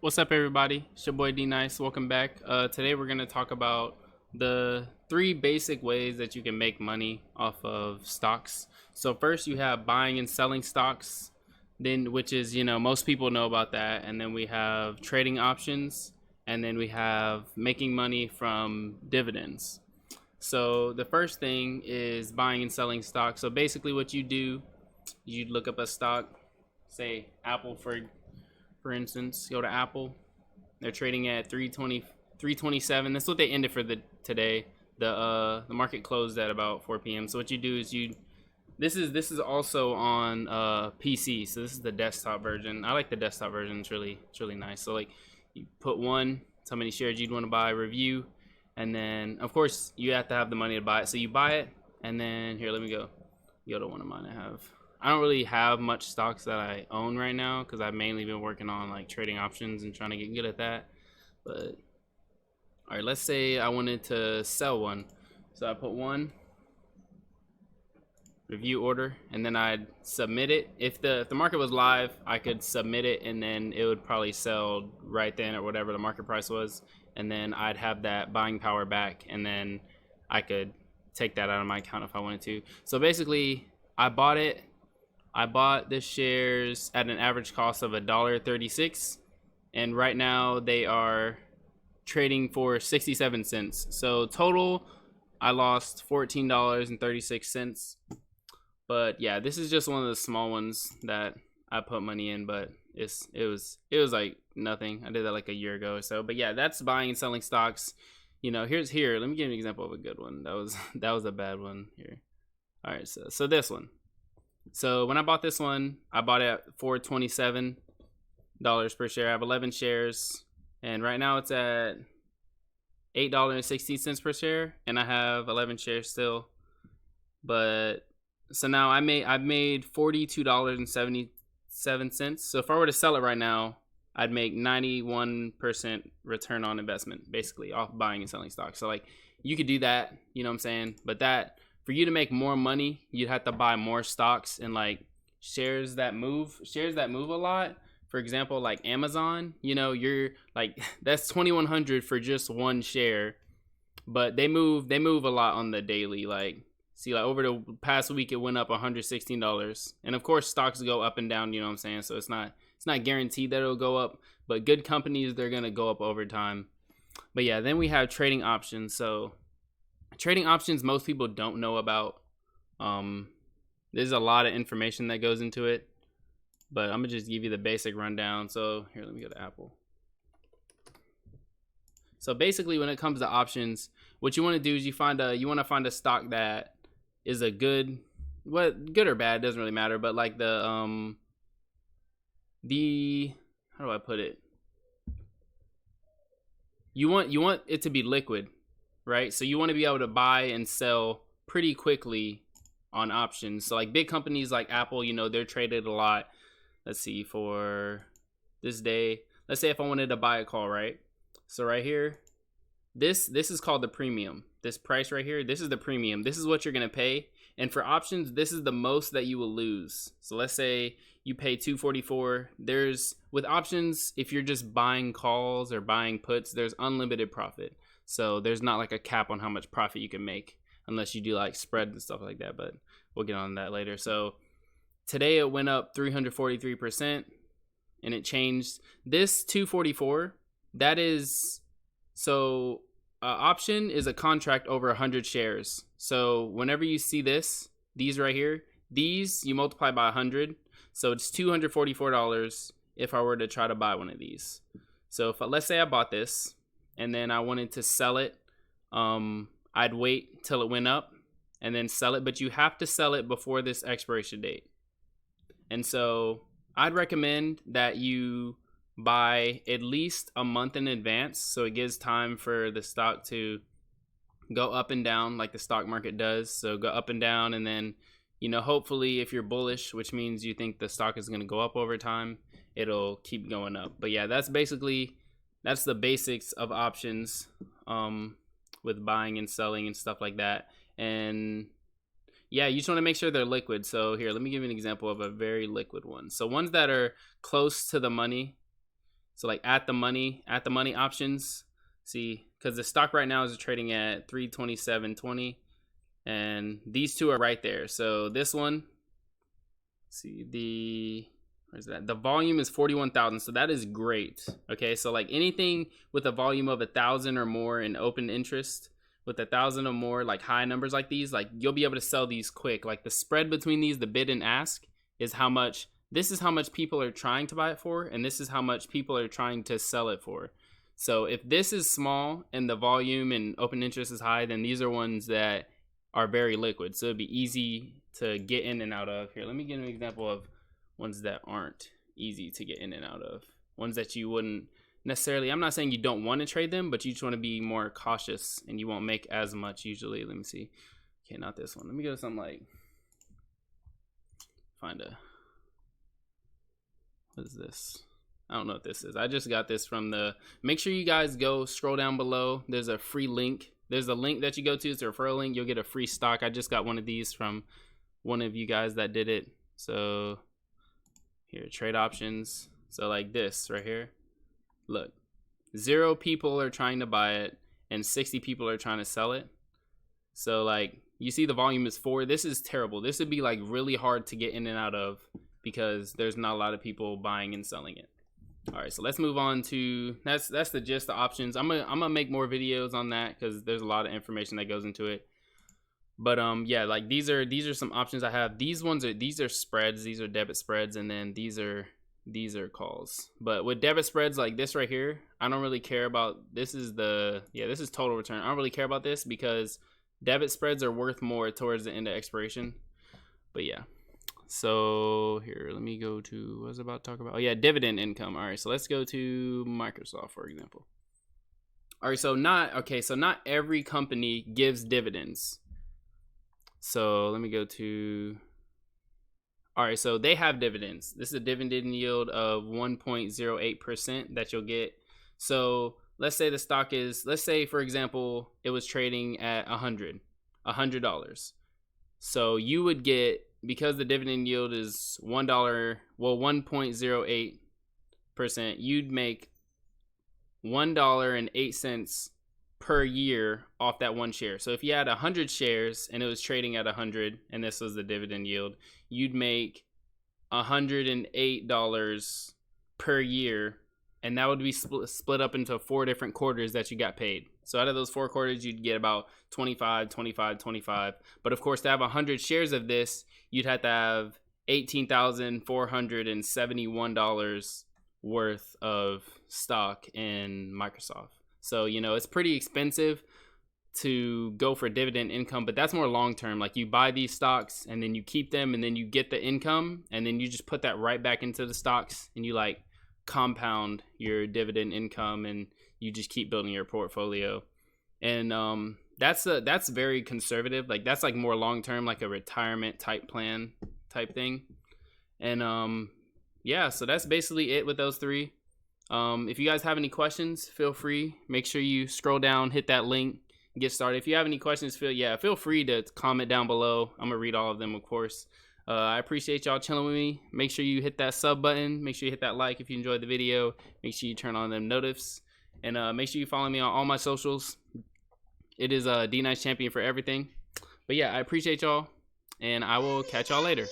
What's up, everybody? It's your boy D Nice. Welcome back. Today we're gonna talk about the three basic ways that you can make money off of stocks. So first, you have buying and selling stocks, then which is most people know about that, and then we have trading options, and then we have making money from dividends. So the first thing is buying and selling stocks. So basically, what you do, you look up a stock, say Apple for instance. Go to Apple. They're trading at 320, 327. That's what they ended for today. The market closed at about 4 p.m. So what you do is this is also on PC. So this is the desktop version. I like the desktop version. It's really nice. So like you put how many shares you'd want to buy, review, and then of course you have to have the money to buy it. So you buy it, and then here, let me go to one of mine. I don't really have much stocks that I own right now because I've mainly been working on like trading options and trying to get good at that. But all right, let's say I wanted to sell one. So I put one, review order, and then I'd submit it. If the market was live, I could submit it, and then it would probably sell right then at whatever the market price was, and then I'd have that buying power back, and then I could take that out of my account if I wanted to. So basically, I bought the shares at an average cost of $1.36, and right now they are trading for 67 cents. So total, I lost $14.36. But yeah, this is just one of the small ones that I put money in, but it was like nothing. I did that like a year ago or so. But yeah, that's buying and selling stocks. Here. Let me give you an example of a good one. That was a bad one here. All right, so this one. So when I bought this one, I bought it at $4.27 per share. I have 11 shares, and right now it's at $8.16 per share, and I have 11 shares still. But so now I've made $42.77. So if I were to sell it right now, I'd make 91% return on investment, basically, off buying and selling stocks. So like you could do that, you know what I'm saying? But for you to make more money, you'd have to buy more stocks and like shares that move a lot. For example, like Amazon, you're like that's 2,100 for just one share, but they move a lot on the daily. Like see, like over the past week, it went up $116, and of course stocks go up and down. You know what I'm saying? So it's not guaranteed that it'll go up, but good companies, they're gonna go up over time. But yeah, then we have trading options. So trading options, most people don't know about. There's a lot of information that goes into it, but I'm gonna just give you the basic rundown. So here, let me go to Apple. So basically, when it comes to options, what you want to do is you want to find a stock that is a good or bad, doesn't really matter, but like the how do I put it? You want it to be liquid, right? So you want to be able to buy and sell pretty quickly on options. So like big companies like Apple, they're traded a lot. Let's see, for this day, let's say if I wanted to buy a call, right? So right here, this is called the premium. This price right here, this is the premium. This is what you're going to pay. And for options, this is the most that you will lose. So let's say you pay $244. With options, if you're just buying calls or buying puts, there's unlimited profit. So there's not like a cap on how much profit you can make unless you do like spread and stuff like that, but we'll get on that later. So today it went up 343%, and it changed. This 244, that is, so option is a contract over 100 shares. So whenever you see these right here, these you multiply by 100. So it's $244 if I were to try to buy one of these. So let's say I bought this and then I wanted to sell it, I'd wait till it went up and then sell it, but you have to sell it before this expiration date. And so I'd recommend that you buy at least a month in advance, so it gives time for the stock to go up and down like the stock market does. So go up and down, and then hopefully if you're bullish, which means you think the stock is going to go up over time, it'll keep going up. But yeah, that's the basics of options with buying and selling and stuff like that. And yeah, you just want to make sure they're liquid. So here, let me give you an example of a very liquid one. So ones that are close to the money, So like at the money options, see, because the stock right now is trading at 327.20, and these two are right there. So this one, see, where's that? The volume is 41,000, so that is great. Okay, so like anything with a volume of 1,000 or more in open interest, with 1,000 or more, like high numbers like these, like you'll be able to sell these quick. Like the spread between these, the bid and ask, is how much. This is how much people are trying to buy it for, and this is how much people are trying to sell it for. So if this is small and the volume and open interest is high, then these are ones that are very liquid. So it'd be easy to get in and out of. Here, let me give an example of ones that aren't easy to get in and out of. Ones that you wouldn't necessarily, I'm not saying you don't want to trade them, but you just want to be more cautious and you won't make as much usually. Let me see. Okay, not this one. Let me go to something like, find a, what is this? I don't know what this is. I just got this from the, make sure you guys go scroll down below. There's a free link. There's a link that you go to. It's a referral link. You'll get a free stock. I just got one of these from one of you guys that did it. So here, trade options. So like this right here, look, 0 people are trying to buy it and 60 people are trying to sell it. So like you see the volume is 4. This is terrible. This would be like really hard to get in and out of because there's not a lot of people buying and selling it. All right, so let's move on to, that's the gist of options. I'm gonna make more videos on that because there's a lot of information that goes into it. But yeah, like these are some options I have. These are spreads. These are debit spreads, and then these are calls. But with debit spreads like this right here, I don't really care about. This is total return. I don't really care about this because debit spreads are worth more towards the end of expiration. But yeah. So here, let me go to, what was I about to talk about? Oh yeah, dividend income. All right, so let's go to Microsoft, for example. All right, so not every company gives dividends. So let me go to, all right, so they have dividends. This is a dividend yield of 1.08% that you'll get. So let's say the stock is, let's say for example, it was trading at $100. So you would get, because the dividend yield is $1, well, 1.08%, you'd make $1.08 per year off that one share. So if you had 100 shares and it was trading at 100 and this was the dividend yield, you'd make $108 per year, and that would be split up into 4 different quarters that you got paid. So out of those 4 quarters, you'd get about 25, 25, 25. But of course, to have 100 shares of this, you'd have to have $18,471 worth of stock in Microsoft. So, you know, it's pretty expensive to go for dividend income, but that's more long-term. Like you buy these stocks and then you keep them and then you get the income and then you just put that right back into the stocks and you like compound your dividend income and you just keep building your portfolio. And that's very conservative. Like that's like more long-term, like a retirement type plan type thing. And yeah, so that's basically it with those 3. If you guys have any questions, feel free. Make sure you scroll down, hit that link, get started. If you have any questions, feel free to comment down below. I'm gonna read all of them, of course. I appreciate y'all chilling with me. Make sure you hit that sub button. Make sure you hit that like if you enjoyed the video. Make sure you turn on them notifs. And make sure you follow me on all my socials. It is D Nice Champion for everything. But yeah, I appreciate y'all, and I will catch y'all later.